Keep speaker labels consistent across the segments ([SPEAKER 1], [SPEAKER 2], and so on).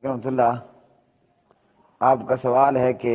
[SPEAKER 1] رحمۃ اللہ، آپ کا سوال ہے کہ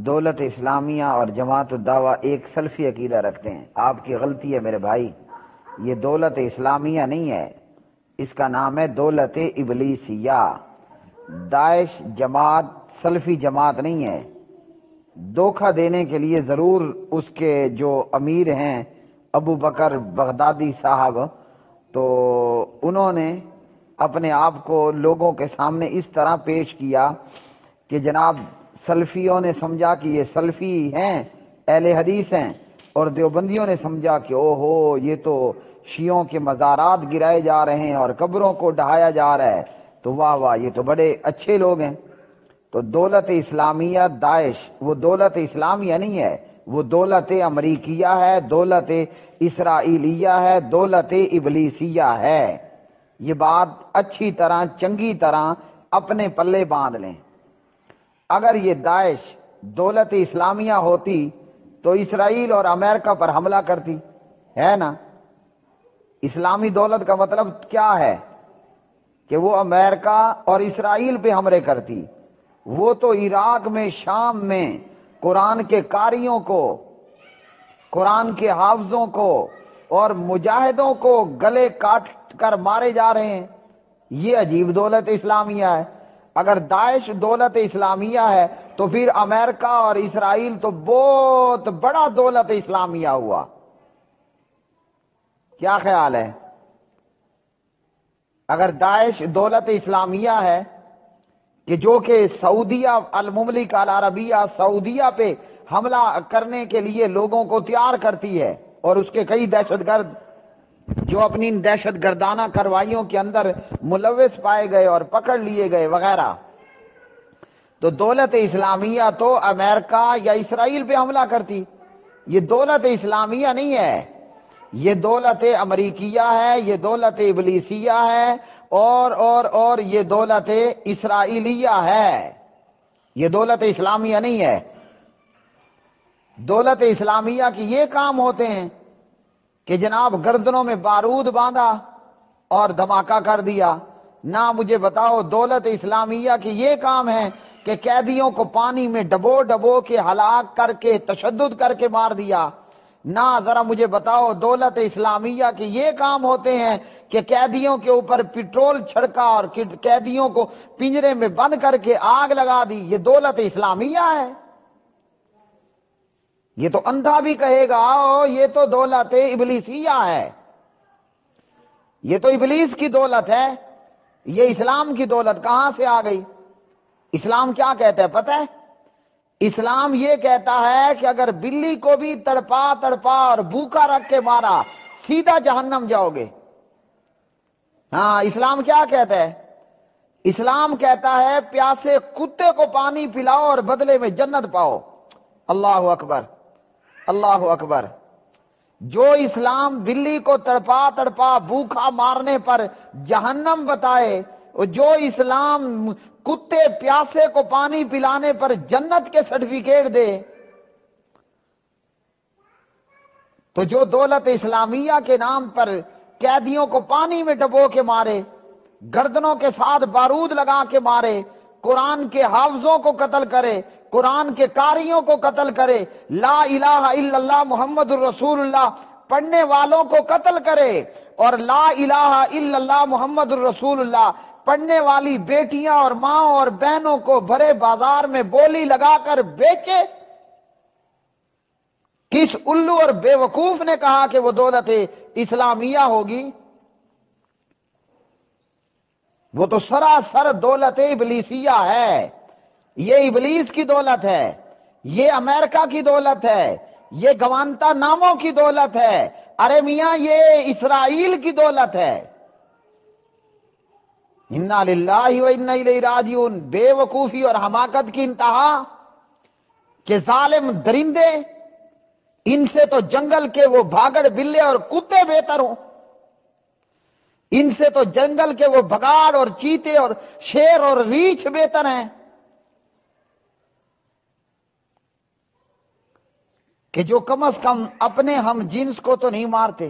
[SPEAKER 1] دولت اسلامیہ اور جماعت الدعوہ ایک سلفی عقیدہ رکھتے ہیں۔ آپ کی غلطی ہے میرے بھائی، یہ دولت اسلامیہ نہیں ہے، اس کا نام ہے دولت ابلیسیہ۔ داعش جماعت سلفی جماعت نہیں ہے۔ دھوکہ دینے کے لیے ضرور اس کے جو امیر ہیں ابو بکر بغدادی صاحب، تو انہوں نے اپنے آپ کو لوگوں کے سامنے اس طرح پیش کیا کہ جناب سلفیوں نے سمجھا کہ یہ سلفی ہیں، اہل حدیث ہیں، اور دیوبندیوں نے سمجھا کہ او ہو یہ تو شیعوں کے مزارات گرائے جا رہے ہیں اور قبروں کو ڈھایا جا رہا ہے، تو واہ واہ یہ تو بڑے اچھے لوگ ہیں۔ تو دولت اسلامیہ داعش وہ دولت اسلامیہ نہیں ہے، وہ دولت امریکیہ ہے، دولت اسرائیلیہ ہے، دولت ابلیسیہ ہے۔ یہ بات اچھی طرح چنگی طرح اپنے پلے باندھ لیں۔ اگر یہ داعش دولت اسلامیہ ہوتی تو اسرائیل اور امریکہ پر حملہ کرتی، ہے نا؟ اسلامی دولت کا مطلب کیا ہے کہ وہ امریکہ اور اسرائیل پہ حملے کرتی۔ وہ تو عراق میں، شام میں قرآن کے قاریوں کو، قرآن کے حافظوں کو اور مجاہدوں کو گلے کاٹ کر مارے جا رہے ہیں۔ یہ عجیب دولت اسلامیہ ہے۔ اگر داعش دولت اسلامیہ ہے تو پھر امریکہ اور اسرائیل تو بہت بڑا دولت اسلامیہ ہوا۔ کیا خیال ہے؟ اگر داعش دولت اسلامیہ ہے کہ جو کہ سعودیہ المملک العربیہ سعودیہ پہ حملہ کرنے کے لیے لوگوں کو تیار کرتی ہے، اور اس کے کئی دہشت گرد جو اپنی دہشت گردانہ کارروائیوں کے اندر ملوث پائے گئے اور پکڑ لیے گئے وغیرہ، تو دولت اسلامیہ تو امریکہ یا اسرائیل پہ حملہ کرتی۔ یہ دولت اسلامیہ نہیں ہے، یہ دولت امریکیہ ہے، یہ دولت ابلیسیہ ہے، اور یہ دولت اسرائیلیہ ہے۔ یہ دولت اسلامیہ نہیں ہے۔ دولت اسلامیہ کی یہ کام ہوتے ہیں کہ جناب گردنوں میں بارود باندھا اور دھماکہ کر دیا۔ نہ مجھے بتاؤ دولت اسلامیہ کی یہ کام ہے کہ قیدیوں کو پانی میں ڈبو ڈبو کے ہلاک کر کے تشدد کر کے مار دیا۔ نہ ذرا مجھے بتاؤ دولت اسلامیہ کے یہ کام ہوتے ہیں کہ قیدیوں کے اوپر پٹرول چھڑکا اور قیدیوں کو پنجرے میں بند کر کے آگ لگا دی۔ یہ دولت اسلامیہ ہے؟ یہ تو اندھا بھی کہے گا یہ تو دولت ابلیسیہ ہے، یہ تو ابلیس کی دولت ہے۔ یہ اسلام کی دولت کہاں سے آ گئی؟ اسلام کیا کہتا ہے پتہ ہے؟ اسلام یہ کہتا ہے کہ اگر بلی کو بھی تڑپا تڑپا اور بھوکا رکھ کے مارا سیدھا جہنم جاؤ گے۔ ہاں، اسلام کیا کہتا ہے؟ اسلام کہتا ہے پیاسے کتے کو پانی پلاؤ اور بدلے میں جنت پاؤ۔ اللہ اکبر، اللہ اکبر۔ جو اسلام بلی کو تڑپا تڑپا بھوکا مارنے پر جہنم بتائے، جو اسلام کتے پیاسے کو پانی پلانے پر جنت کے سرٹیفکیٹ دے، تو جو دولت اسلامیہ کے نام پر قیدیوں کو پانی میں ڈبو کے مارے، گردنوں کے ساتھ بارود لگا کے مارے، قرآن کے حافظوں کو قتل کرے، قرآن کے قاریوں کو قتل کرے، لا الہ الا اللہ محمد الرسول اللہ پڑھنے والوں کو قتل کرے، اور لا الہ الا اللہ محمد الرسول اللہ پڑھنے والی بیٹیاں اور ماں اور بہنوں کو بھرے بازار میں بولی لگا کر بیچے، کس الو اور بے وقوف نے کہا کہ وہ دولت اسلامیہ ہوگی؟ وہ تو سراسر دولت ابلیسیہ ہے۔ یہ ابلیس کی دولت ہے، یہ امریکہ کی دولت ہے، یہ گوانتا ناموں کی دولت ہے، ارے میاں یہ اسرائیل کی دولت ہے۔ انا للہ و انا الیہ راجعون۔ بے وقوفی اور حماقت کی انتہا کہ ظالم درندے، ان سے تو جنگل کے وہ بھاگڑ بلے اور کتے بہتر ہوں، ان سے تو جنگل کے وہ بھگاڑ اور چیتے اور شیر اور ریچھ بہتر ہیں، کہ جو کم از کم اپنے ہم جنس کو تو نہیں مارتے۔